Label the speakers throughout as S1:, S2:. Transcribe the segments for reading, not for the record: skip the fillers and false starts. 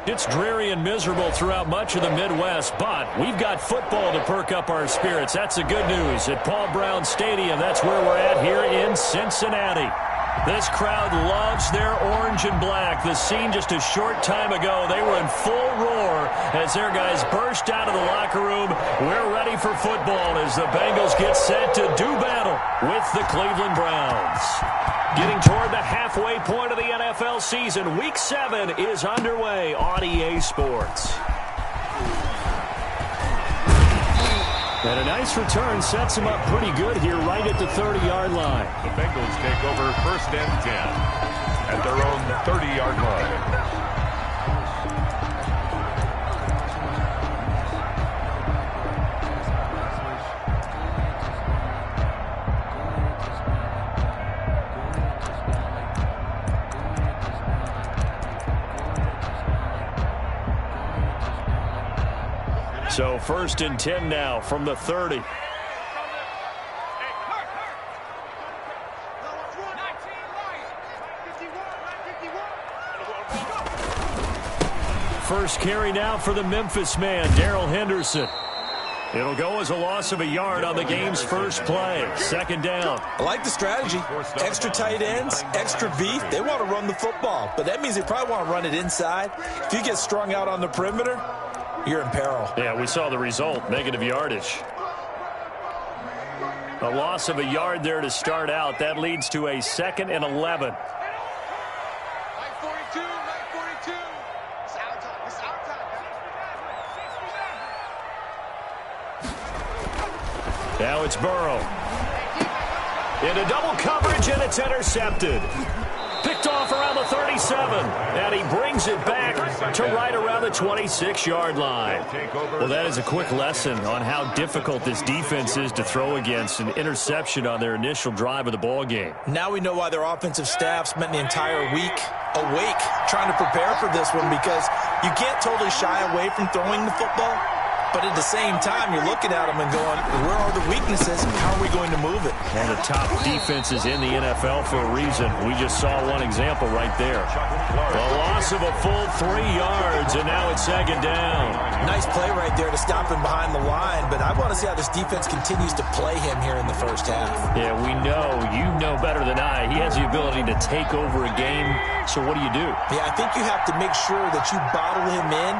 S1: It's dreary and miserable throughout much of the Midwest, but we've got football to perk up our spirits. That's the good news. At Paul Brown Stadium, that's where we're at here in Cincinnati. This crowd loves their orange and black. The scene just a short time ago, they were in full roar as their guys burst out of the locker room. We're ready for football as the Bengals get set to do battle with the Cleveland Browns. Getting toward the halfway point of the NFL season, Week 7 is underway on EA Sports. And a nice return sets him up pretty good here right at the 30-yard line.
S2: The Bengals take over 1st and 10 at their own 30-yard line.
S1: So 1st and 10 now from the 30. First carry now for the Memphis man, Darrell Henderson. It'll go as a loss of a yard on the game's first play. 2nd down.
S3: I like the strategy. Extra tight ends, extra beef. They want to run the football, but that means they probably want to run it inside. If you get strung out on the perimeter, you're in peril.
S1: Yeah, we saw the result, negative yardage. A loss of a yard there to start out. That leads to a 2nd and 11. Now it's Burrow. Into double coverage, and it's intercepted. Picked off around the 37, and he brings it back to right around the 26-yard line. Well, that is a quick lesson on how difficult this defense is to throw against. An interception on their initial drive of the ball game.
S3: Now we know why their offensive staff spent the entire week awake trying to prepare for this one, because you can't totally shy away from throwing the football. But at the same time, you're looking at them and going, where are the weaknesses? How are we going to move it?
S1: One of the top defenses in the NFL for a reason. We just saw one example right there. A loss of a full 3 yards, and now it's 2nd down.
S3: Nice play right there to stop him behind the line, but I want to see how this defense continues to play him here in the first half.
S1: Yeah, we know. You know better than I. He has the ability to take over a game, so what do you do?
S3: Yeah, I think you have to make sure that you bottle him in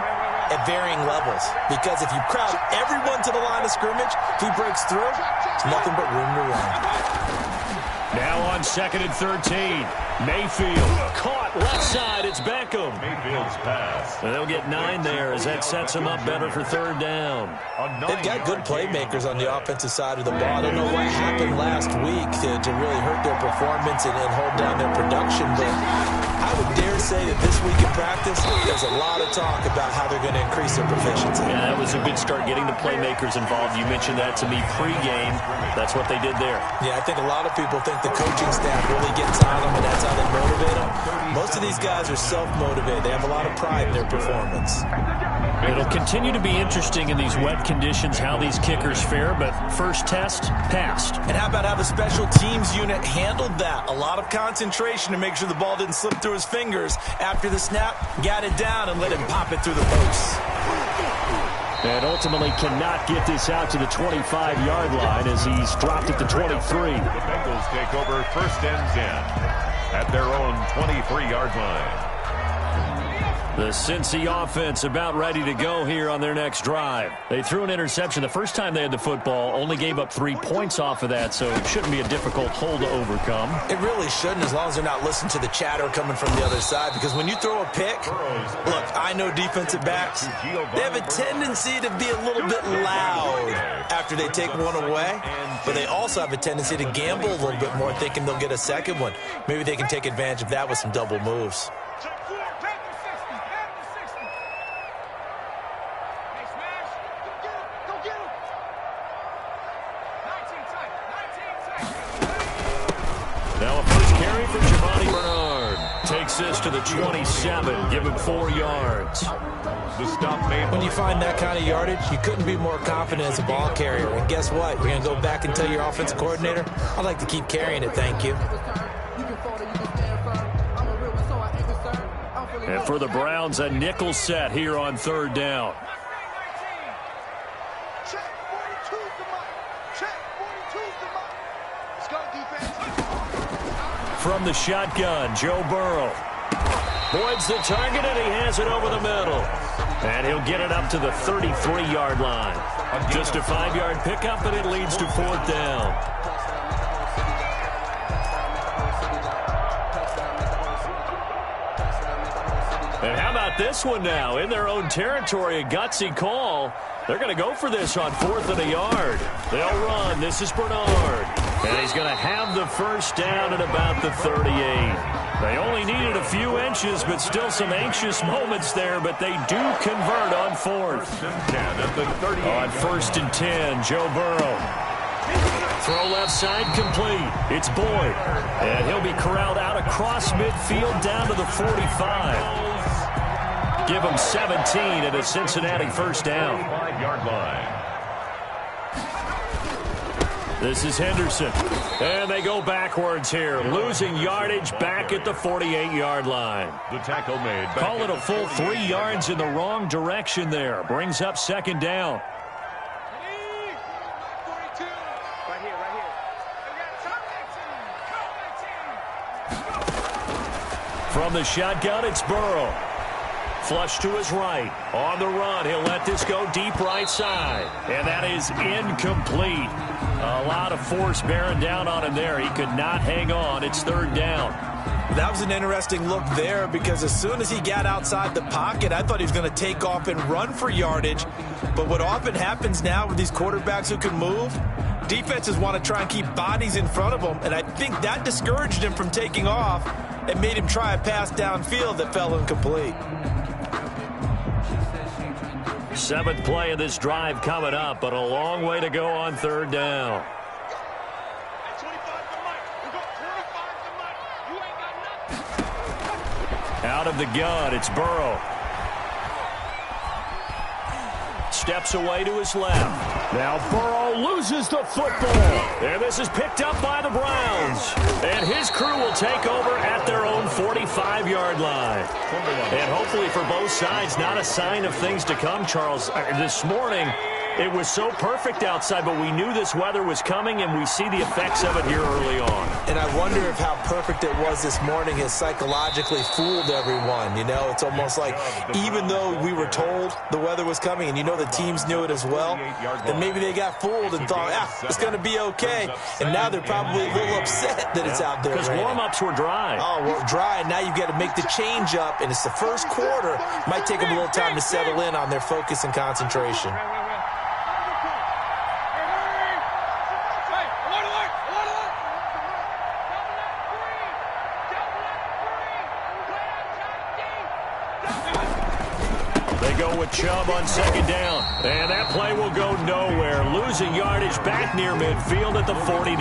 S3: at varying levels, because if you crowd everyone to the line of scrimmage, if he breaks through, it's nothing but room to run.
S1: Now on 2nd and 13, Mayfield caught left side. It's Beckham.
S2: Mayfield's pass.
S1: And they'll get 9 there as that sets them up better for 3rd down.
S3: They've got good playmakers on the offensive side of the ball. I don't know what happened last week to really hurt their performance and hold down their production, but I would dare say that this week in practice, there's a lot of talk about how they're going to increase their proficiency.
S1: Yeah, that was a good start, getting the playmakers involved. You mentioned that to me pregame. That's what they did there.
S3: Yeah, I think a lot of people think the coaching staff really gets on them, and that's how they motivate them. Most of these guys are self-motivated. They have a lot of pride in their performance.
S1: It'll continue to be interesting in these wet conditions how these kickers fare, but first test, passed.
S3: And how about how the special teams unit handled that? A lot of concentration to make sure the ball didn't slip through his fingers. After the snap, got it down and let him pop it through the posts.
S1: And ultimately cannot get this out to the 25-yard line as he's dropped at the 23.
S2: The Bengals take over 1st and 10 at their own 23-yard line.
S1: The Cincy offense about ready to go here on their next drive. They threw an interception the first time they had the football, only gave up 3 points off of that, so it shouldn't be a difficult hole to overcome.
S3: It really shouldn't, as long as they're not listening to the chatter coming from the other side, because when you throw a pick, look, I know defensive backs, they have a tendency to be a little bit loud after they take one away, but they also have a tendency to gamble a little bit more, thinking they'll get a second one. Maybe they can take advantage of that with some double moves.
S1: Now a first carry for Giovanni Bernard. Takes this to the 27, give him 4 yards.
S2: The stop made.
S3: When you find that kind of yardage, you couldn't be more confident as a ball carrier. And guess what? You're going to go back and tell your offensive coordinator, I'd like to keep carrying it, thank you.
S1: And for the Browns, a nickel set here on third down. From the shotgun, Joe Burrow. Boyd's the target, and he has it over the middle. And he'll get it up to the 33-yard line. Just a 5-yard pickup, and it leads to fourth down. And how about this one now? In their own territory, a gutsy call. They're going to go for this on 4th and a yard. They'll run. This is Bernard. And he's going to have the first down at about the 38. They only needed a few inches, but still some anxious moments there, but they do convert on 4th. On 1st and 10, Joe Burrow. Throw left side complete. It's Boyd. And he'll be corralled out across midfield down to the 45. Give him 17 at a Cincinnati first down.
S2: 5-yard line.
S1: This is Henderson. And they go backwards here, losing yardage back at the 48-yard line.
S2: The tackle made.
S1: Call it a full 3 yards in the wrong direction there. Brings up second down. From the shotgun, it's Burrow. Flush to his right. On the run, he'll let this go deep right side. And that is incomplete. A lot of force bearing down on him there. He could not hang on. It's third down.
S3: That was an interesting look there because as soon as he got outside the pocket, I thought he was going to take off and run for yardage. But what often happens now with these quarterbacks who can move, defenses want to try and keep bodies in front of them. And I think that discouraged him from taking off and made him try a pass downfield that fell incomplete.
S1: 7th play of this drive coming up, but a long way to go on third down. Out of the gun, it's Burrow. Steps away to his left. Now Burrow loses the football. And this is picked up by the Browns. And his crew will take over at their own 45-yard line. And hopefully for both sides, not a sign of things to come, Charles. This morning, it was so perfect outside, but we knew this weather was coming, and we see the effects of it here early on.
S3: And I wonder if how perfect it was this morning has psychologically fooled everyone. You know, it's almost like even though we were told the weather was coming, and you know the teams knew it as well, then maybe they got fooled and thought, it's going to be okay. And now they're probably a little upset that it's out there.
S1: Because warm-ups were dry.
S3: Oh, well, dry, and now you've got to make the change up, and it's the first quarter. Might take them a little time to settle in on their focus and concentration.
S1: With Chubb on second down. And that play will go nowhere. Losing yardage back near midfield at the 49.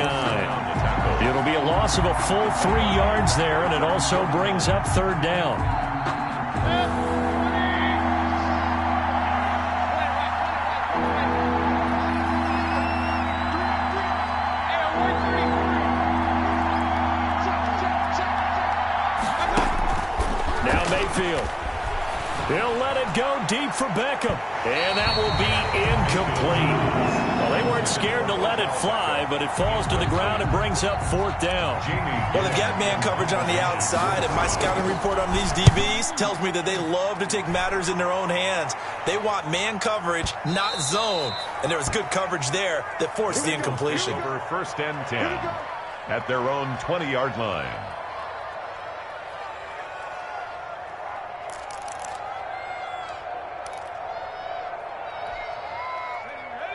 S1: It'll be a loss of a full 3 yards there, and it also brings up third down. Now Mayfield. He'll let it go deep for Beckham. And that will be incomplete. Well, they weren't scared to let it fly, but it falls to the ground and brings up fourth down.
S3: Well, they've got man coverage on the outside, and my scouting report on these DBs tells me that they love to take matters in their own hands. They want man coverage, not zone. And there was good coverage there that forced the incompletion.
S2: For 1st and 10 at their own 20-yard line.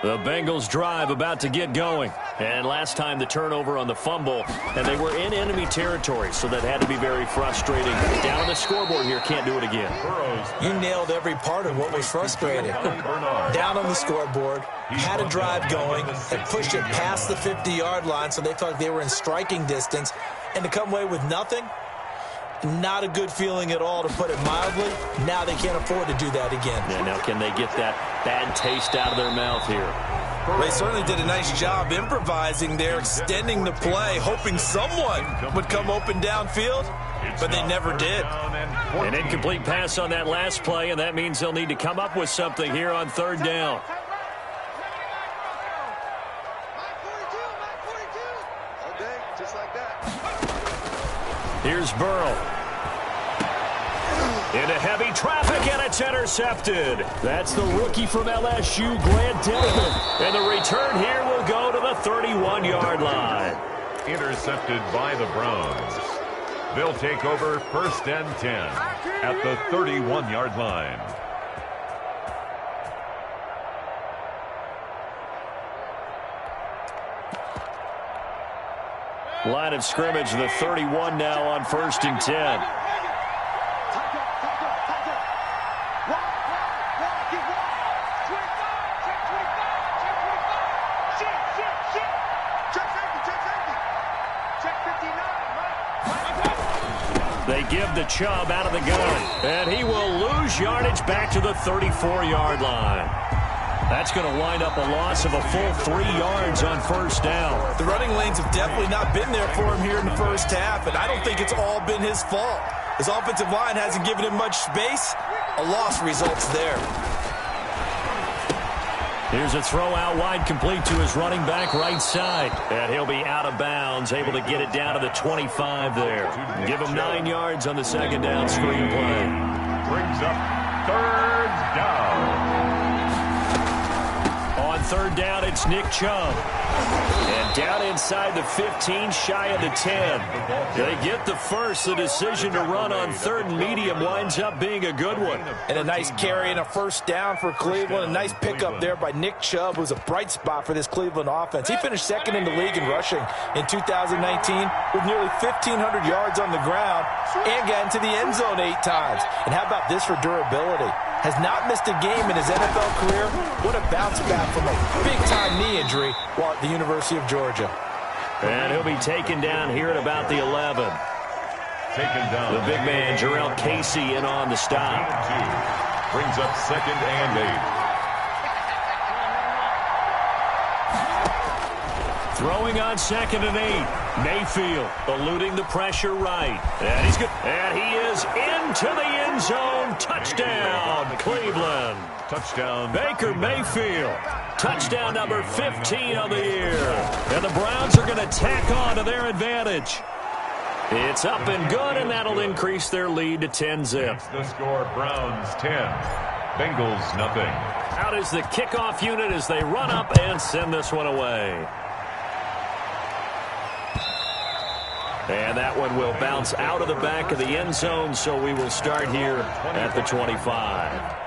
S1: The Bengals drive about to get going. And last time the turnover on the fumble, and they were in enemy territory, so that had to be very frustrating. Down on the scoreboard here, can't do it again.
S3: You nailed every part of what was frustrating. Down on the scoreboard, had a drive going, and pushed it past the 50-yard line, so they felt like they were in striking distance. And to come away with nothing, not a good feeling at all, to put it mildly. Now they can't afford to do that again.
S1: Yeah, now can they get that bad taste out of their mouth here?
S3: They certainly did a nice job improvising there, extending the play, hoping someone would come open downfield. but they never did.
S1: An incomplete pass on that last play, and that means they'll need to come up with something here on third down. Here's Burrow. Into heavy traffic, and it's intercepted. That's the rookie from LSU, Grant Delpit. And the return here will go to the 31-yard line.
S2: Intercepted by the Browns. They'll take over first and 10 at the 31-yard line.
S1: Line of scrimmage, the 31 now on first and 10. They give the Chubb out of the gun, and he will lose yardage back to the 34-yard line. That's going to wind up a loss of a full 3 yards on first down.
S3: The running lanes have definitely not been there for him here in the first half, and I don't think it's all been his fault. His offensive line hasn't given him much space. A loss results there.
S1: Here's a throw out wide, complete to his running back right side. And he'll be out of bounds, able to get it down to the 25 there. Give him 9 yards on the second down screen play.
S2: Brings up third down.
S1: On third down, it's Nick Chubb. And down inside the 15, shy of the 10. They get the first. The decision to run on third and medium winds up being a good one.
S3: And a nice carry and a first down for Cleveland. A nice pickup there by Nick Chubb, who's a bright spot for this Cleveland offense. He finished second in the league in rushing in 2019 with nearly 1,500 yards on the ground and got into the end zone 8 times. And how about this for durability? Has not missed a game in his NFL career. What a bounce back from a big-time knee injury while at the University of Georgia.
S1: And he'll be taken down here at about the 11.
S2: Taken down.
S1: The big man, Jarrell Casey, in on the stop.
S2: Brings up second and 8.
S1: Throwing on second and 8. Mayfield eluding the pressure right. And he's good. And he is into the end zone. Touchdown, Cleveland.
S2: Touchdown.
S1: Baker Mayfield. Touchdown number 15 of the year. And the Browns are going to tack on to their advantage. It's up and good, and that'll increase their lead to 10-zip.
S2: That's the score. Browns 10. Bengals nothing.
S1: Out is the kickoff unit as they run up and send this one away. And that one will bounce out of the back of the end zone, so we will start here at the 25.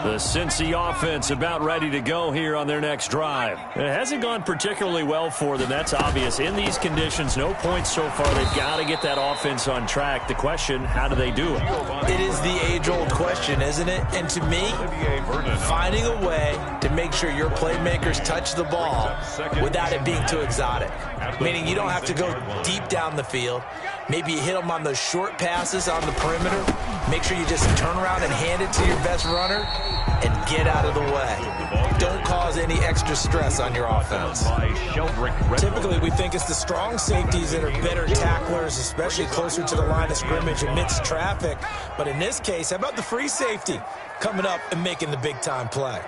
S1: The Cincy offense about ready to go here on their next drive. It hasn't gone particularly well for them. That's obvious. In these conditions, no points so far. They've got to get that offense on track. The question, how do they do it?
S3: It is the age-old question, isn't it? And to me, finding a way to make sure your playmakers touch the ball without it being too exotic. Meaning you don't have to go deep down the field. Maybe you hit them on those short passes on the perimeter. Make sure you just turn around and hand it to your best runner and get out of the way. Don't cause any extra stress on your offense. Typically, we think it's the strong safeties that are better tacklers, especially closer to the line of scrimmage amidst traffic. But in this case, how about the free safety coming up and making the big-time play?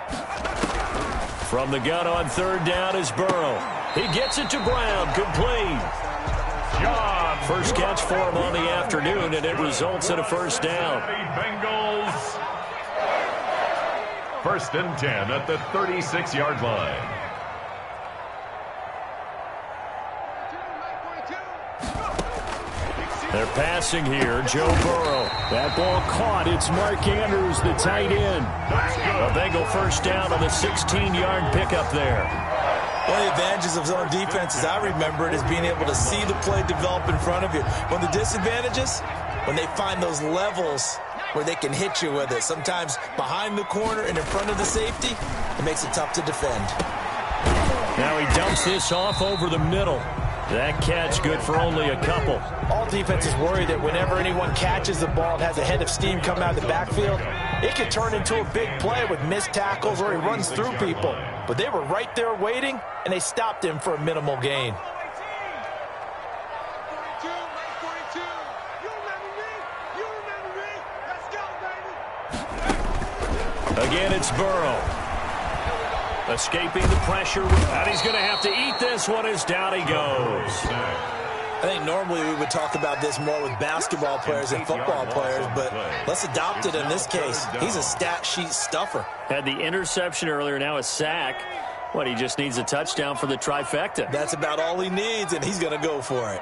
S1: From the gun on third down is Burrow. He gets it to Brown, complete. First catch for him on the afternoon, and it results in a first down.
S2: Bengals. First and 10 at the 36-yard line.
S1: They're passing here. Joe Burrow. That ball caught. It's Mark Andrews, the tight end. A Bengal first down on the 16-yard pickup there.
S3: One of the advantages of zone defense, as I remember it, is being able to see the play develop in front of you. One of the disadvantages, when they find those levels where they can hit you with it, sometimes behind the corner and in front of the safety, it makes it tough to defend.
S1: Now he dumps this off over the middle. That catch good for only a couple.
S3: All defenses worry that whenever anyone catches the ball and has a head of steam coming out of the backfield, it could turn into a big play with missed tackles or he runs through people. But they were right there waiting, and they stopped him for a minimal gain.
S1: Again, it's Burrow. Escaping the pressure, and he's going to have to eat this one as down he goes.
S3: I think normally we would talk about this more with basketball players and football players, but let's adopt it in this case. He's a stat sheet stuffer.
S1: Had the interception earlier, now a sack. What, he just needs a touchdown for the trifecta.
S3: That's about all he needs, and he's going to go for it.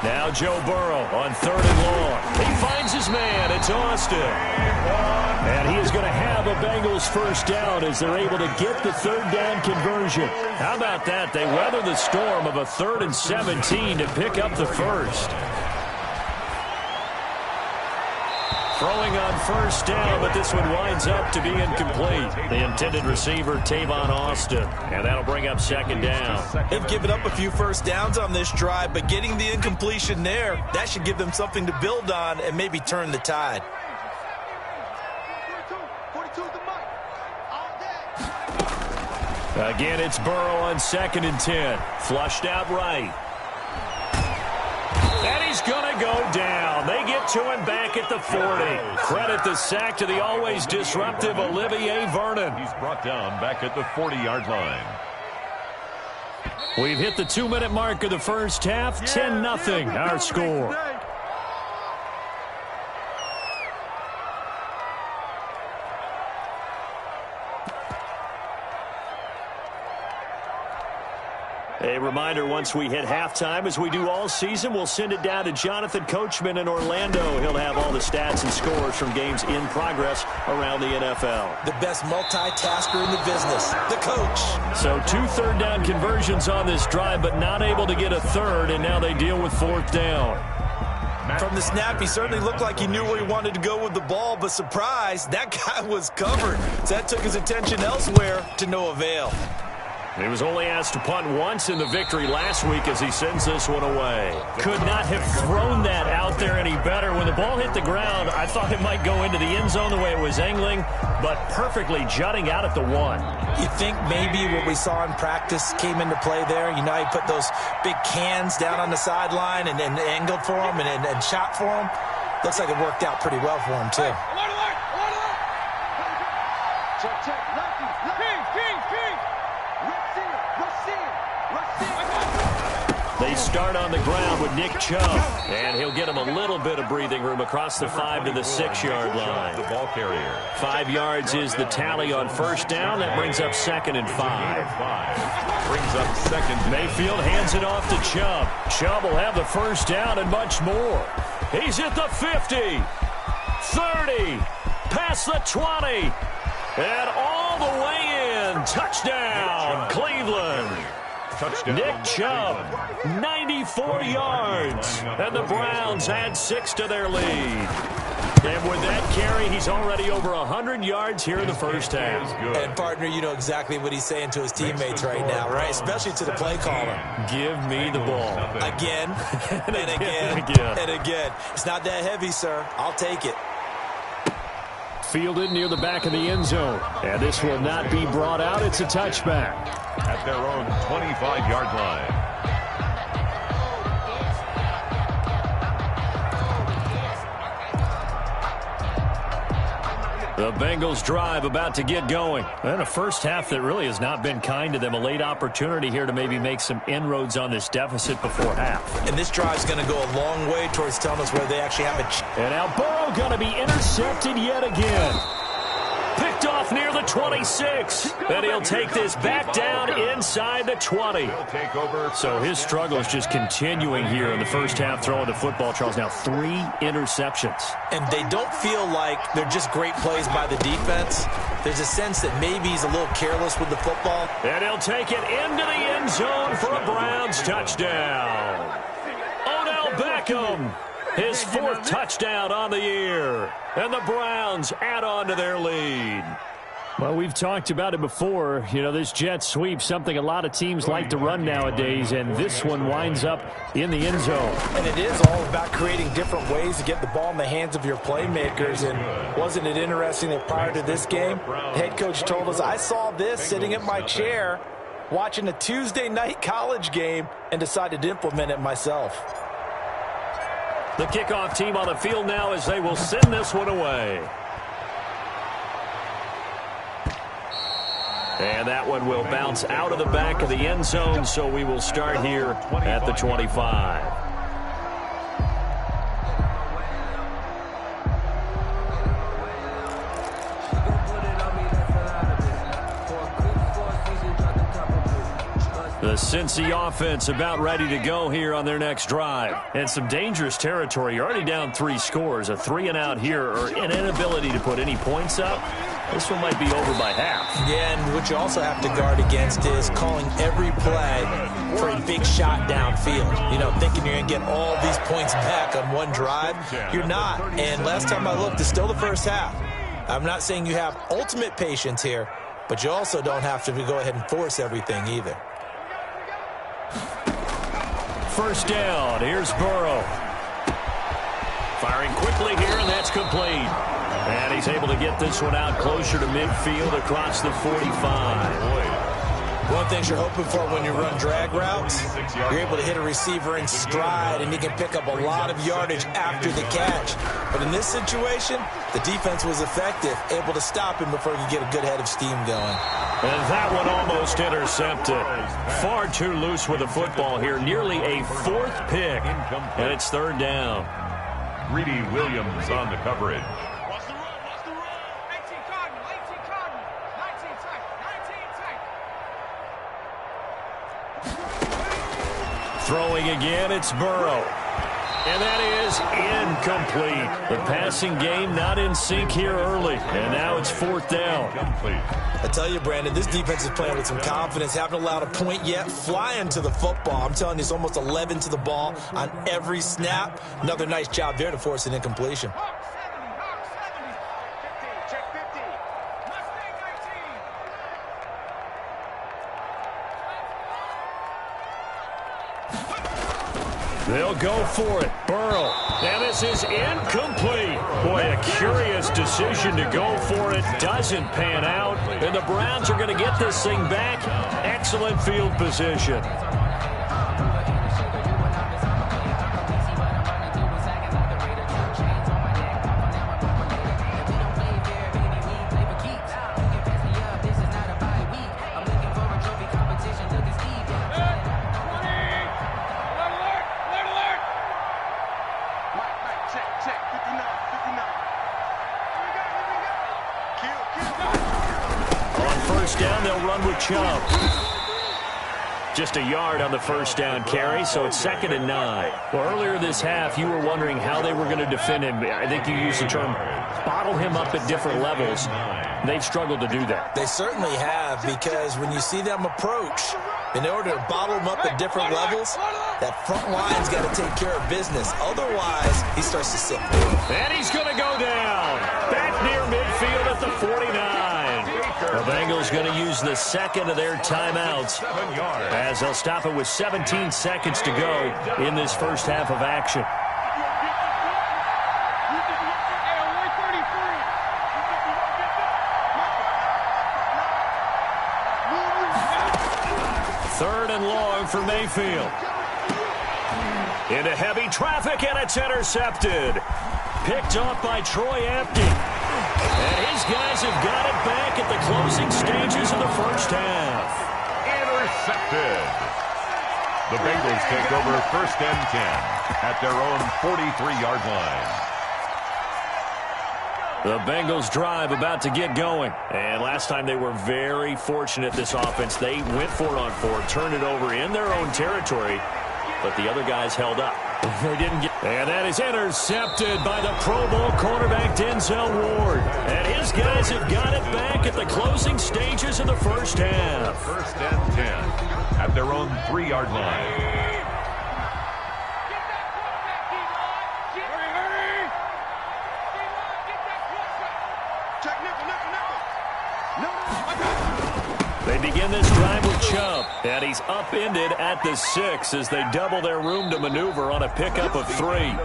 S1: Now Joe Burrow on 3rd and long. He finds his man. It's Austin. And he is going to have a Bengals first down as they're able to get the 3rd down conversion. How about that? They weather the storm of a 3rd and 17 to pick up the first. Throwing on first down, but this one winds up to be incomplete. The intended receiver, Tavon Austin. And that'll bring up 2nd down.
S3: They've given up a few first downs on this drive, but getting the incompletion there, that should give them something to build on and maybe turn the tide.
S1: Again, it's Burrow on 2nd and 10. Flushed out right. And he's going to go down. They get to him back at the 40. Credit the sack to the always disruptive Olivier Vernon.
S2: He's brought down back at the 40-yard line.
S1: We've hit the 2-minute mark of the first half. 10-0 our score. A reminder, once we hit halftime, as we do all season, we'll send it down to Jonathan Coachman in Orlando. He'll have all the stats and scores from games in progress around the NFL.
S3: The best multitasker in the business, the coach.
S1: So 2 3rd down conversions on this drive, but not able to get a 3rd, and now they deal with 4th down.
S3: From the snap, he certainly looked like he knew where he wanted to go with the ball, but surprise, that guy was covered. So that took his attention elsewhere to no avail.
S1: He was only asked to punt once in the victory last week as he sends this one away. Could not have thrown that out there any better. When the ball hit the ground, I thought it might go into the end zone the way it was angling, but perfectly jutting out at the 1.
S3: You think maybe what we saw in practice came into play there? You know, he put those big cans down on the sideline and angled for him and shot for him. Looks like it worked out pretty well for him, too.
S1: They start on the ground with Nick Chubb, and he'll get him a little bit of breathing room across the 5 to the 6-yard line.
S2: The ball carrier.
S1: 5 yards is the tally on first down. That brings up 2nd and 5.
S2: Brings up 2nd.
S1: Mayfield hands it off to Chubb. Chubb will have the first down and much more. He's at the 50, 30, past the 20, and all the way in. Touchdown, Cleveland.
S2: Touchdown.
S1: Nick Chubb, 94 yards, and the Browns add 6 to their lead. And with that carry, he's already over 100 yards here in the first half.
S3: And, partner, you know exactly what he's saying to his teammates right now, right? Especially to the play caller.
S1: Give me the ball.
S3: Again, and again, and again. It's not that heavy, sir. I'll take it.
S1: Fielded near the back of the end zone. And this will not be brought out. It's a touchback.
S2: At their own 25-yard line.
S1: The Bengals drive about to get going. And a first half that really has not been kind to them. A late opportunity here to maybe make some inroads on this deficit before half.
S3: And this drive's going to go a long way towards telling us where they actually have a...
S1: And now Burrow going to be intercepted yet again. Picked off near the 26. And he'll take this back down inside the 20. So his struggle is just continuing here in the first half throwing the football, Charles. Now 3 interceptions. And
S3: they don't feel like they're just great plays by the defense. There's a sense that maybe he's a little careless with the football.
S1: And he'll take it into the end zone for a Browns touchdown. Odell Beckham. His 4th touchdown on the year. And the Browns add on to their lead. Well, we've talked about it before. You know, this jet sweep, something a lot of teams like to run nowadays, and this one winds up in the end zone.
S3: And it is all about creating different ways to get the ball in the hands of your playmakers. And wasn't it interesting that prior to this game, the head coach told us, I saw this sitting at my chair watching a Tuesday night college game and decided to implement it myself.
S1: The kickoff team on the field now as they will send this one away. And that one will bounce out of the back of the end zone, so we will start here at the 25. The Cincy offense about ready to go here on their next drive. And some dangerous territory. You're already down 3 scores. A 3-and-out here, or an inability to put any points up. This one might be over by half.
S3: Yeah, and what you also have to guard against is calling every play for a big shot downfield. You know, thinking you're going to get all these points back on one drive. You're not. And last time I looked, it's still the first half. I'm not saying you have ultimate patience here, but you also don't have to go ahead and force everything either.
S1: First down. Here's Burrow. Firing quickly here, and that's complete. And he's able to get this one out closer to midfield across the 45.
S3: One thing you're hoping for when you run drag routes, you're able to hit a receiver in stride, and he can pick up a lot of yardage after the catch. But in this situation, the defense was effective, able to stop him before he could get a good head of steam going.
S1: And that one almost intercepted. Far too loose with the football here. Nearly a 4th pick. And it's 3rd down.
S2: Greedy Williams on the coverage.
S1: Throwing again, it's Burrow. And that is incomplete. The passing game not in sync here early. And now it's 4th down.
S3: I tell you, Brandon, this defense is playing with some confidence. Haven't allowed a point yet. Flying to the football. I'm telling you, it's almost 11 to the ball on every snap. Another nice job there to force an incompletion.
S1: They'll go for it. Burrow. And this is incomplete. Boy, a curious decision to go for it. Doesn't pan out. And the Browns are going to get this thing back. Excellent field position. Chubb. Just a yard on the first down carry, so it's 2nd and 9. Well, earlier this half, you were wondering how they were going to defend him. I think you used the term bottle him up at different levels. They've struggled to do that.
S3: They certainly have, because when you see them approach, in order to bottle them up at different levels, that front line's got to take care of business. Otherwise, he starts to slip.
S1: And he's going to go down. Back near midfield at the 49. The Bengals going to use the 2nd of their timeouts as they'll stop it with 17 seconds to go in this first half of action. Third and long for Mayfield. Into heavy traffic, and it's intercepted. Picked off by Troy Apke. And his guys have got it back at the closing stages of the first half.
S2: Intercepted. The Bengals take over 1st and 10 at their own 43-yard line.
S1: The Bengals drive about to get going. And last time they were very fortunate, this offense. They went for it on 4, turned it over in their own territory, but the other guys held up. They didn't get. And that is intercepted by the Pro Bowl cornerback Denzel Ward. And his guys have got it back at the closing stages of the first half.
S2: 1st and 10 at their own 3-yard line.
S4: Check nickel. No.
S1: And he's upended at the 6 as they double their room to maneuver on a pickup of 3.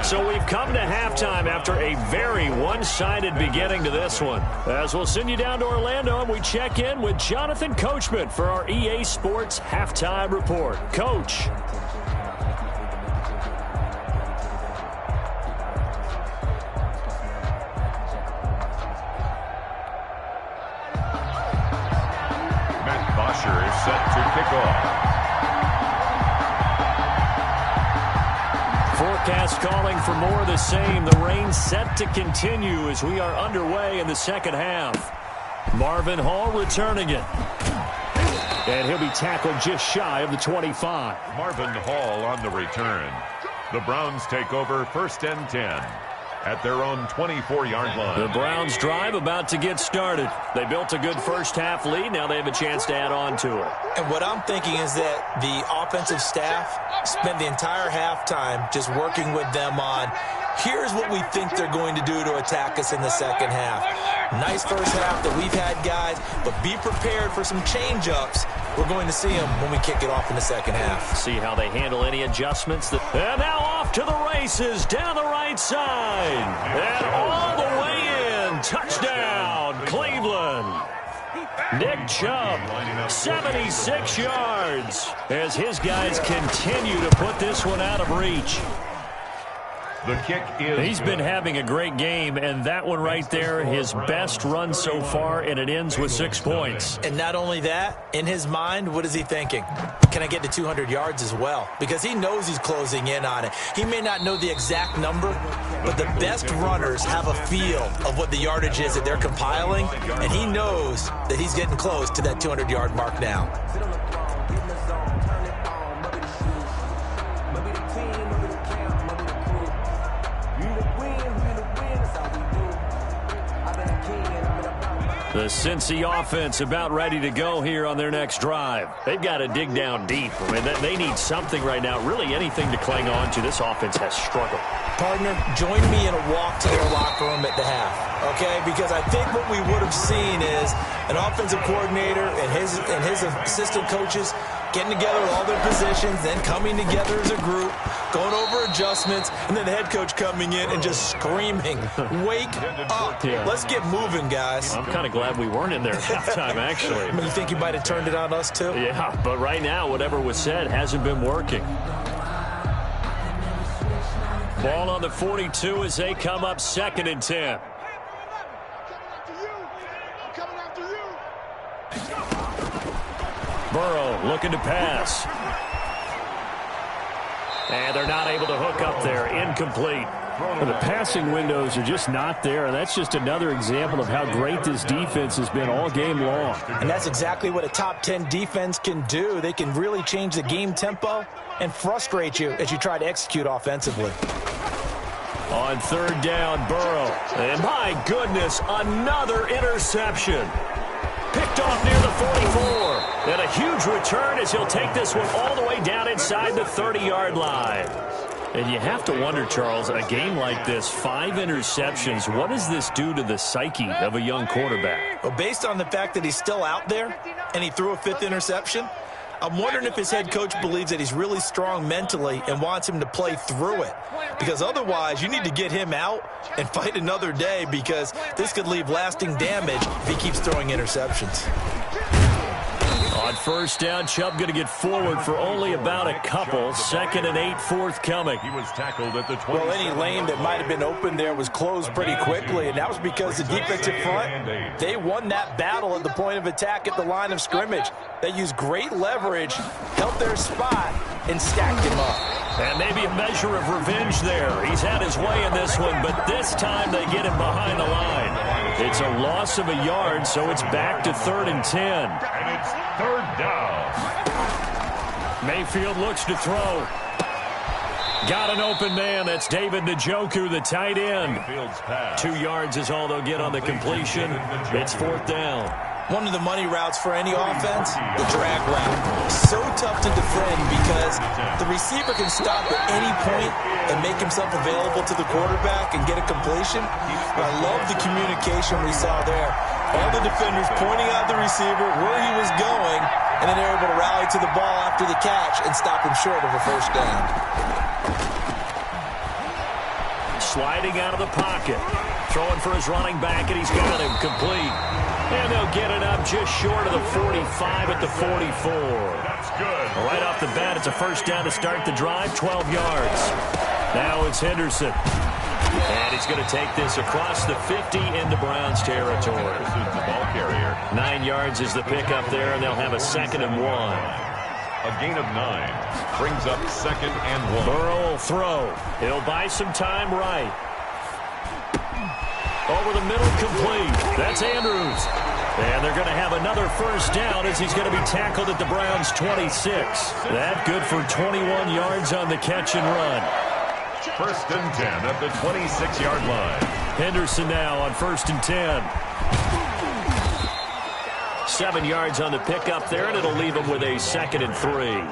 S1: So we've come to halftime after a very one-sided beginning to this one. As we'll send you down to Orlando and we check in with Jonathan Coachman for our EA Sports Halftime Report. Coach.
S2: Is set to kick off.
S1: Forecast calling for more of the same. The rain set to continue as we are underway in the second half. Marvin Hall returning it. And he'll be tackled just shy of the 25.
S2: Marvin Hall on the return. The Browns take over 1st and 10. At their own 24-yard line.
S1: The Browns drive about to get started. They built a good first half lead. Now they have a chance to add on to it.
S3: And what I'm thinking is that the offensive staff spent the entire halftime just working with them on, here's what we think they're going to do to attack us in the second half. Nice first half that we've had, guys, but be prepared for some change-ups. We're going to see them when we kick it off in the second half.
S1: See how they handle any adjustments. And now off to the races down the right side. And all the way in. Touchdown, Cleveland. Nick Chubb, 76 yards, as his guys continue to put this one out of reach.
S2: The kick is
S1: He's been having a great game, and that one right there, his best run so far, and it ends with 6 points.
S3: And not only that, in his mind, what is he thinking? Can I get to 200 yards as well? Because he knows he's closing in on it. He may not know the exact number, but the best runners have a feel of what the yardage is that they're compiling, and he knows that he's getting close to that 200-yard mark now.
S1: The Cincy offense about ready to go here on their next drive. They've got to dig down deep. I mean, they need something right now, really anything to cling on to. This offense has struggled.
S3: Partner, join me in a walk to their locker room at the half, okay? Because I think what we would have seen is an offensive coordinator and his assistant coaches getting together with all their positions, then coming together as a group, going over adjustments, and then the head coach coming in and just screaming, wake up. Yeah. Let's get moving, guys.
S1: I'm kind of glad we weren't in there at halftime, actually.
S3: I mean, you think you might have turned it on us, too?
S1: Yeah, but right now, whatever was said hasn't been working. Ball on the 42 as they come up 2nd and 10. Burrow looking to pass. And they're not able to hook up there. Incomplete.
S4: Well, the passing windows are just not there, and that's just another example of how great this defense has been all game long.
S3: And that's exactly what a top 10 defense can do. They can really change the game tempo and frustrate you as you try to execute offensively.
S1: On 3rd down, Burrow. And my goodness, another interception. Picked off near the 44. And a huge return as he'll take this one all the way down inside the 30-yard line. And you have to wonder, Charles, a game like this, 5 interceptions, what does this do to the psyche of a young quarterback?
S3: Well, based on the fact that he's still out there and he threw a 5th interception, I'm wondering if his head coach believes that he's really strong mentally and wants him to play through it. Because otherwise, you need to get him out and fight another day, because this could leave lasting damage if he keeps throwing interceptions.
S1: On 1st down, Chubb going to get forward for only about a couple. 2nd and 8 forthcoming.
S2: He was tackled at the 20.
S3: Well, any lane that might have been open there was closed pretty quickly, and that was because the defensive front, they won that battle at the point of attack at the line of scrimmage. They used great leverage, held their spot, and stacked him up.
S1: And maybe a measure of revenge there. He's had his way in this one, but this time they get him behind the line. It's a loss of a yard, so it's back to 3rd and 10.
S2: And it's 3rd down.
S1: Mayfield looks to throw. Got an open man. That's David Njoku, the tight end. 2 yards is all they'll get on the completion. It's 4th down.
S3: One of the money routes for any offense, the drag route. So tough to defend because the receiver can stop at any point and make himself available to the quarterback and get a completion. But I love the communication we saw there All the defenders pointing out the receiver, where he was going, and then they're able to rally to the ball after the catch and stop him short of a first down.
S1: Sliding out of the pocket. Throwing for his running back, and he's got him complete. And they'll get it up just short of the 45 at the 44.
S2: That's good.
S1: Right off the bat, it's a first down to start the drive, 12 yards. Now it's Henderson. And he's going to take this across the 50 into Browns territory.
S2: Henderson's the ball carrier.
S1: 9 yards is the pickup there, and they'll have a 2nd and 1.
S2: A gain of 9 brings up 2nd and 1.
S1: Burrow will throw. He'll buy some time right. Over the middle, complete. That's Andrews. And they're going to have another first down as he's going to be tackled at the Browns' 26. That good for 21 yards on the catch and run.
S2: 1st and 10 at the 26-yard line.
S1: Henderson now on 1st and 10. 7 yards on the pickup there, and it'll leave him with a 2nd and 3.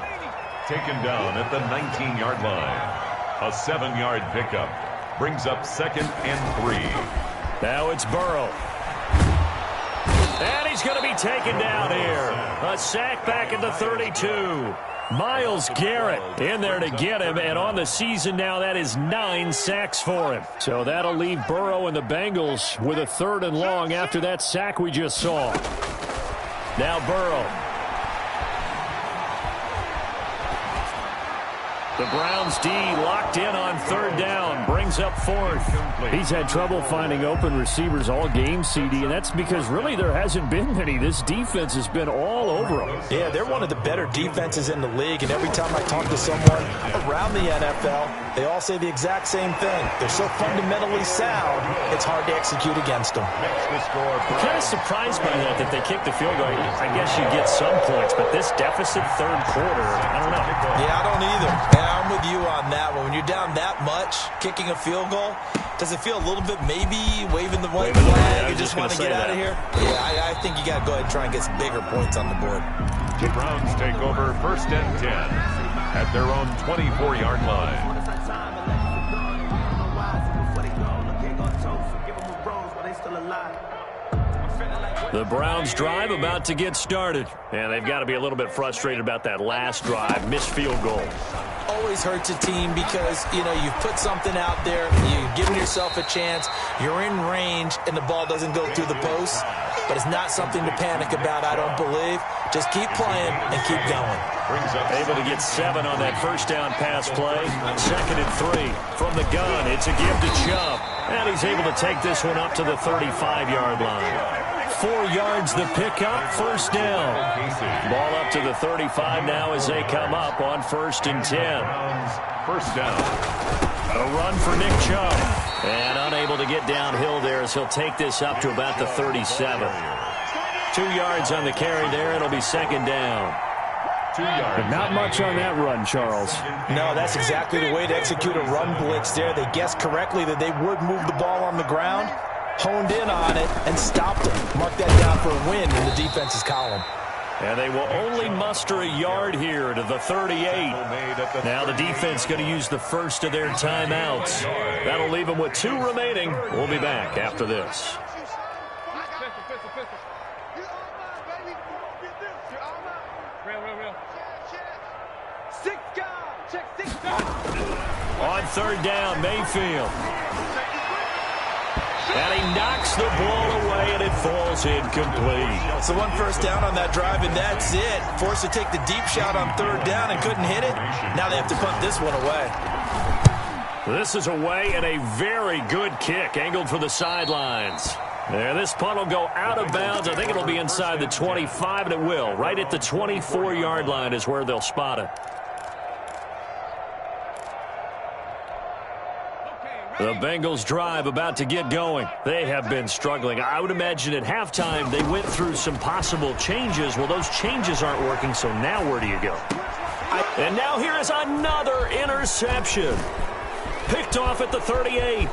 S2: Taken down at the 19-yard line. A 7-yard pickup brings up 2nd and 3.
S1: Now it's Burrow. And he's going to be taken down here. A sack back at the 32. Myles Garrett in there to get him, and on the season now, that is 9 sacks for him. So that'll leave Burrow and the Bengals with a 3rd and long after that sack we just saw. Now Burrow. The Browns D locked in on 3rd down. Brings up 4th. He's had trouble finding open receivers all game, CD, and that's because really there hasn't been many. This defense has been all over them.
S3: Yeah, they're one of the better defenses in the league, and every time I talk to someone around the NFL, they all say the exact same thing. They're so fundamentally sound, it's hard to execute against them.
S1: I'm kind of surprised by that they kicked the field goal. I guess you get some points, but this deficit 3rd quarter, I don't know.
S3: Yeah, I don't either. And I'm with you on that one. When you're down that much, kicking a field goal, does it feel a little bit maybe waving the white flag? You just want to get out of here? Yeah, I think you got to go ahead and try and get some bigger points on the board.
S2: The Browns take over 1st and 10 at their own 24-yard line.
S1: The Browns drive about to get started, and they've got to be a little bit frustrated about that last drive, missed field goal.
S3: Always hurts a team because, you know, you've put something out there, you've given yourself a chance, you're in range, and the ball doesn't go through the post. But it's not something to panic about, I don't believe. Just keep playing and keep going.
S1: Able to get 7 on that first down pass play. 2nd and 3 from the gun. It's a give to Chubb. And he's able to take this one up to the 35-yard line. 4 yards the pickup, first down. Ball up to the 35 now as they come up on 1st and 10.
S2: First down.
S1: A run for Nick Chubb. And unable to get downhill there as he'll take this up to about the 37. 2 yards on the carry there. It'll be 2nd down.
S2: 2 yards.
S4: But not much on that run, Charles.
S3: No, that's exactly the way to execute a run blitz there. They guessed correctly that they would move the ball on the ground, honed in on it, and stopped it. Mark that down for a win in the defense's column.
S1: And they will only muster a yard here to the 38. Now the defense going to use the first of their timeouts. That'll leave them with 2 remaining. We'll be back after this. On 3rd down, Mayfield. And he knocks the ball away, and it falls incomplete.
S3: So 1 first down on that drive, and that's it. Forced to take the deep shot on 3rd down and couldn't hit it. Now they have to punt this one away.
S1: This is away, and a very good kick, angled for the sidelines. There, this punt will go out of bounds. I think it'll be inside the 25, and it will. Right at the 24-yard line is where they'll spot it. The Bengals drive about to get going. They have been struggling. I would imagine at halftime they went through some possible changes. Well, those changes aren't working, so now where do you go? And now here is another interception. Picked off at the 38.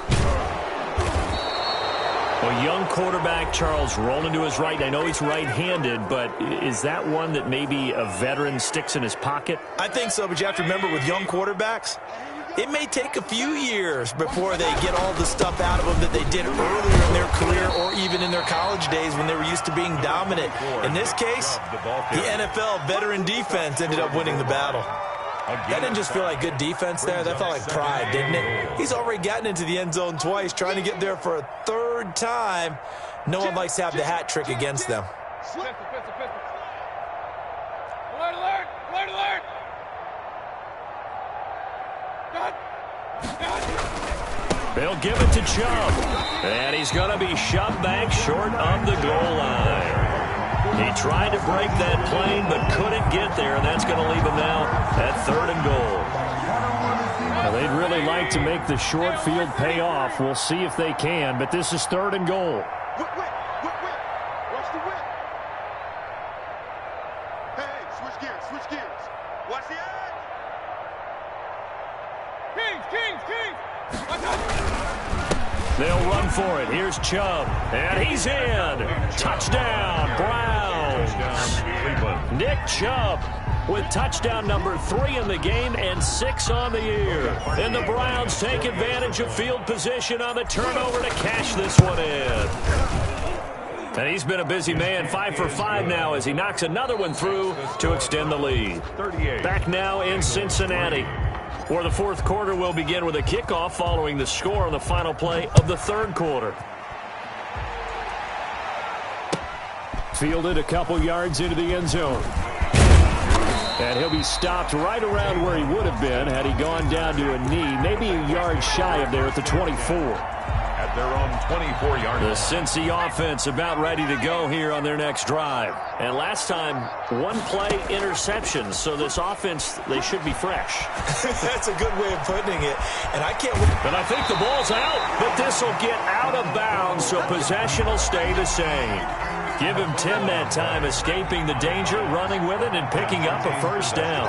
S1: A young quarterback, Charles, rolling to his right. I know he's right-handed, but is that one that maybe a veteran sticks in his pocket?
S3: I think so, but you have to remember with young quarterbacks, it may take a few years before they get all the stuff out of them that they did earlier in their career or even in their college days when they were used to being dominant. In this case, the NFL veteran defense ended up winning the battle. That didn't just feel like good defense there. That felt like pride, didn't it? He's already gotten into the end zone twice, trying to get there for a third time. No one likes to have the hat trick against them.
S5: Alert! Alert! Alert!
S1: They'll give it to Chubb. And he's going to be shoved back short of the goal line. He tried to break that plane but couldn't get there, and that's going to leave him now at 3rd and goal.
S4: Well, they'd really like to make the short field pay off. We'll see if they can, but this is 3rd and goal.
S5: Watch the whip. Hey, switch gears. Watch the edge. Kings. Watch out.
S1: They'll run for it. Here's Chubb, and he's in. Touchdown, Browns. Nick Chubb with touchdown number 3 in the game and 6 on the year. And the Browns take advantage of field position on the turnover to cash this one in. And he's been a busy man, 5 for 5 now as he knocks another one through to extend the lead. Back now in Cincinnati, where the 4th quarter will begin with a kickoff following the score on the final play of the 3rd quarter.
S4: Fielded a couple yards into the end zone. And he'll be stopped right around where he would have been had he gone down to a knee, maybe a yard shy of there at the 24.
S2: At their own 24-yard line.
S1: The Cincy offense about ready to go here on their next drive. And last time, 1-play interceptions. So this offense, they should be fresh.
S3: That's a good way of putting it. And I can't...
S1: But I think the ball's out. But this will get out of bounds, so possession will stay the same. Give him 10 that time, escaping the danger, running with it, and picking up a first down.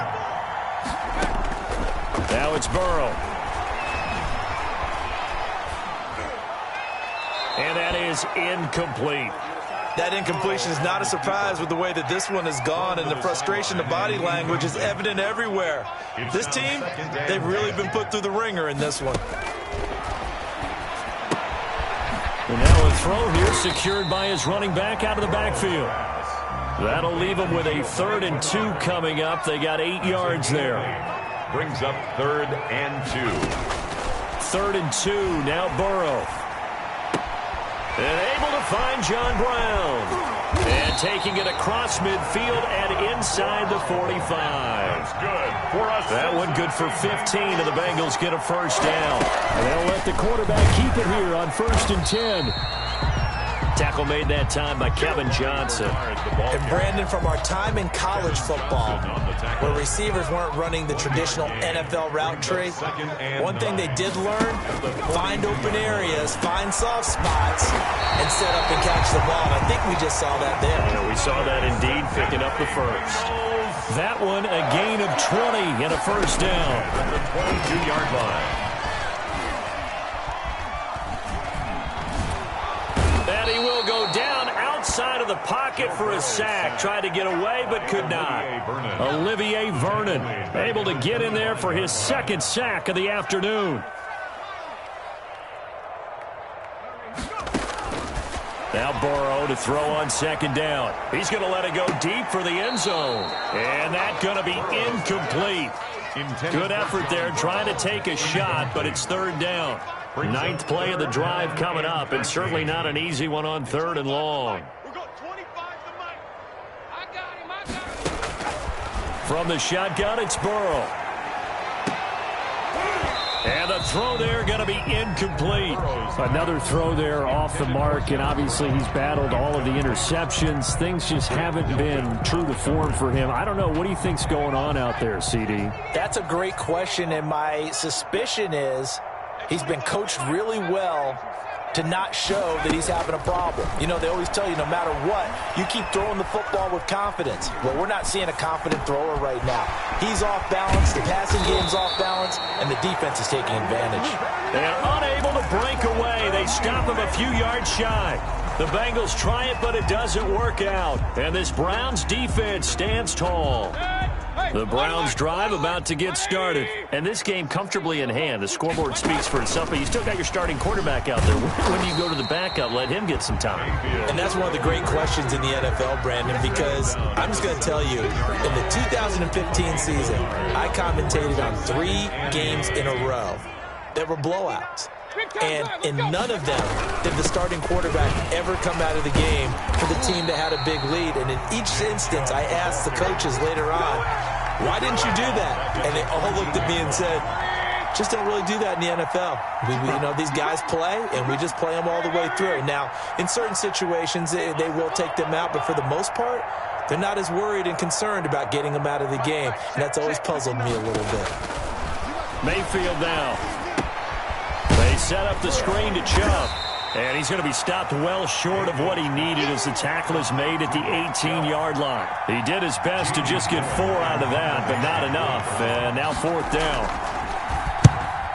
S1: Now it's Burrow. And that is incomplete.
S3: That incompletion is not a surprise with the way that this one has gone, and the frustration, the body language is evident everywhere. This team, they've really been put through the ringer in this one.
S1: And now a throw here secured by his running back out of the backfield. That'll leave him with a 3rd and 2 coming up. They got 8 yards there.
S2: Brings up 3rd and 2.
S1: 3rd and 2, now Burrow. And able to find John Brown. And taking it across midfield and inside the 45.
S2: That's good for us.
S1: That one good for 15, and the Bengals get a first down.
S4: And they'll let the quarterback keep it here on 1st and 10.
S1: Tackle made that time by Kevin Johnson.
S3: And Brandon, from our time in college football, where receivers weren't running the traditional NFL route tree, one thing they did learn, find open areas, find soft spots, and set up and catch the ball. And I think we just saw that there.
S1: Yeah, we saw that indeed, picking up the first. That one, a gain of 20 and a first down.
S2: From the 22-yard line.
S1: And he will go down outside of the pocket for a sack. Tried to get away, but could not. Olivier Vernon able to get in there for his 2nd sack of the afternoon. Now Burrow to throw on 2nd down. He's going to let it go deep for the end zone. And that's going to be incomplete. Good effort there trying to take a shot, but it's 3rd down. 9th play of the drive coming up, and certainly not an easy one on 3rd and long. From the shotgun, it's Burrow. And the throw there going to be incomplete.
S4: Another throw there off the mark, and obviously he's battled all of the interceptions. Things just haven't been true to form for him. I don't know. What do you think's going on out there, CD?
S3: That's a great question, and my suspicion is he's been coached really well to not show that he's having a problem. You know, they always tell you no matter what, you keep throwing the football with confidence. Well, we're not seeing a confident thrower right now. He's off balance, the passing game's off balance, and the defense is taking advantage.
S1: And unable to break away. They stop him a few yards shy. The Bengals try it, but it doesn't work out. And this Browns defense stands tall.
S5: Hey,
S1: The Browns drive about to get started.
S4: And this game comfortably in hand. The scoreboard speaks for itself, but you still got your starting quarterback out there. When do you go to the backup? Let him get some time.
S3: And that's one of the great questions in the NFL, Brandon, because I'm just going to tell you, in the 2015 season, I commentated on 3 games in a row that were blowouts. And in none of them did the starting quarterback ever come out of the game for the team that had a big lead. And in each instance, I asked the coaches later on, why didn't you do that? And they all looked at me and said, just don't really do that in the NFL. You know, these guys play, and we just play them all the way through. Now, in certain situations, they will take them out, but for the most part, they're not as worried and concerned about getting them out of the game. And that's always puzzled me a little bit.
S1: Mayfield now. They set up the screen to Chubb. And he's going to be stopped well short of what he needed as the tackle is made at the 18-yard line. He did his best to just get 4 out of that, but not enough. And now 4th down.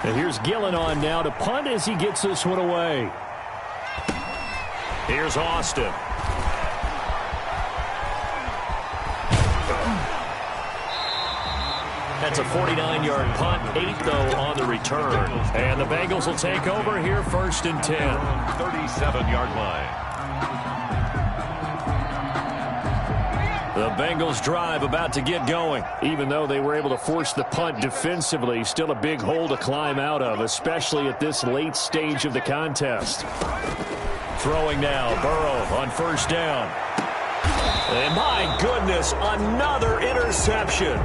S4: And here's Gillen on now to punt as he gets this one away.
S1: Here's Austin. That's a 49-yard punt, 8, though, on the return. And the Bengals will take over here 1st and 10.
S2: 37-yard line.
S1: The Bengals drive about to get going.
S4: Even though they were able to force the punt defensively, still a big hole to climb out of, especially at this late stage of the contest.
S1: Throwing now, Burrow on 1st down. And my goodness, another interception.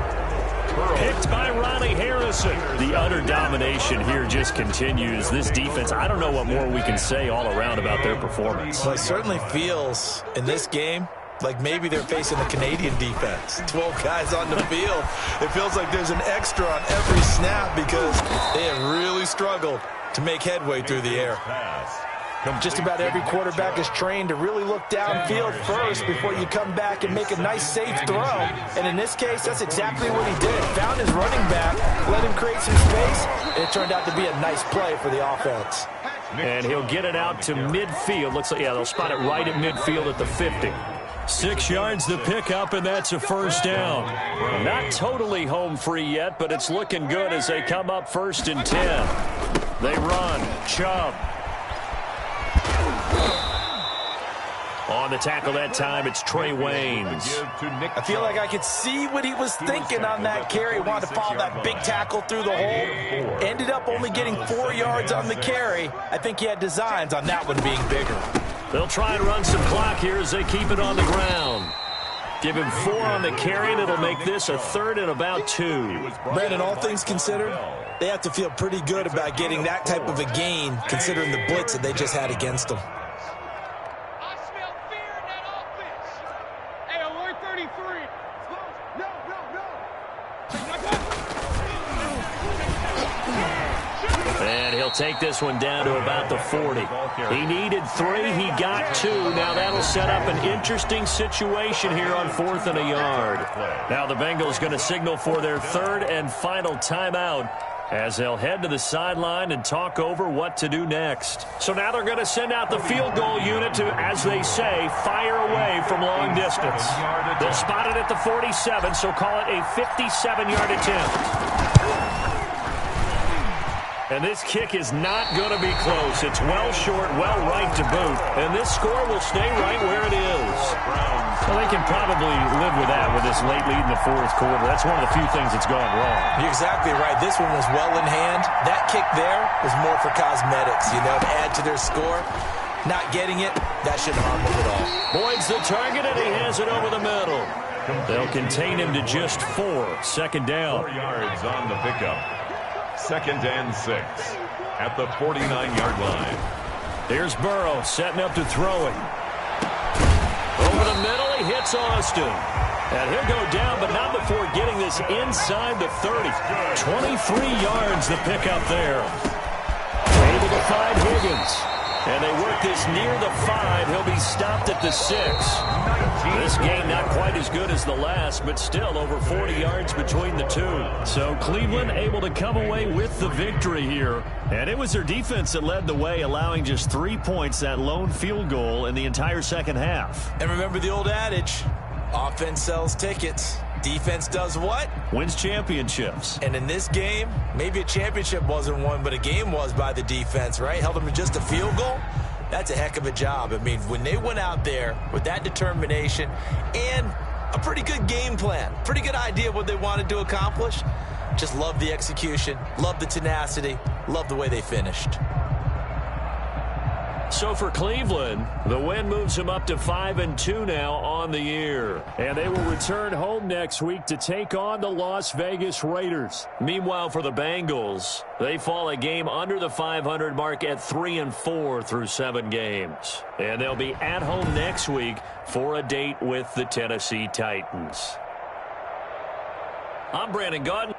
S1: Picked by Ronnie Harrison. The utter domination here just continues. This defense, I don't know what more we can say all around about their performance.
S3: Well, it certainly feels in this game like maybe they're facing a Canadian defense. 12 guys on the field. It feels like there's an extra on every snap because they have really struggled to make headway through the air. Just about every quarterback is trained to really look downfield first before you come back and make a nice, safe throw. And in this case, that's exactly what he did. Found his running back, let him create some space, and it turned out to be a nice play for the offense.
S1: And he'll get it out to midfield. Looks like, yeah, they'll spot it right at midfield at the 50. 6 yards the pickup, and that's a 1st down. Not totally home free yet, but it's looking good as they come up 1st and 10. They run. Chubb. On the tackle that time, it's Trey Waynes.
S3: I feel like I could see what he was thinking on that carry. Wanted to follow that big tackle through the hole. Ended up only getting 4 yards on the carry. I think he had designs on that one being bigger.
S1: They'll try and run some clock here as they keep it on the ground. Give him 4 on the carry, and it'll make this a 3rd and about 2.
S3: Brandon, all things considered, they have to feel pretty good about getting that type of a gain, considering the blitz that they just had against them.
S1: And he'll take this one down to about the 40. He needed 3. He got 2. Now that'll set up an interesting situation here on 4th and a yard. Now the Bengals going to signal for their 3rd and final timeout as they'll head to the sideline and talk over what to do next. So now they're going to send out the field goal unit to, as they say, fire away from long distance. They'll spot it at the 47, so call it a 57-yard attempt. And this kick is not going to be close. It's well short, well right to boot. And this score will stay right where it is. Well, they can probably live with that with this late lead in the 4th quarter. That's one of the few things that's gone wrong.
S3: You're exactly right. This one was well in hand. That kick there was more for cosmetics, you know, to add to their score. Not getting it, that shouldn't harm them at all.
S1: Boyd's the target, and he has it over the middle. They'll contain him to just 4. 2nd down.
S2: 4 yards on the pickup. 2nd and 6 at the 49-yard line.
S1: Here's Burrow setting up to throw it. Over the middle, he hits Austin. And he'll go down, but not before getting this inside the 30. 23 yards the pickup there. Able to find Higgins. And they work this near the 5. He'll be stopped at the 6. This game not quite as good as the last, but still over 40 yards between the two. So Cleveland able to come away with the victory here. And it was their defense that led the way, allowing just 3 points, that lone field goal in the entire second half.
S3: And remember the old adage, offense sells tickets, defense does what?
S1: Wins championships.
S3: And in this game, maybe a championship wasn't won, but a game was by the defense, right? Held them to just a field goal. That's a heck of a job. I mean, when they went out there with that determination and a pretty good game plan, pretty good idea of what they wanted to accomplish, just love the execution, love the tenacity, love the way they finished.
S1: So for Cleveland, the win moves them up to 5-2 now on the year.
S4: And they will return home next week to take on the Las Vegas Raiders.
S1: Meanwhile, for the Bengals, they fall a game under the 500 mark at 3-4 through 7 games. And they'll be at home next week for a date with the Tennessee Titans. I'm Brandon Gaudin.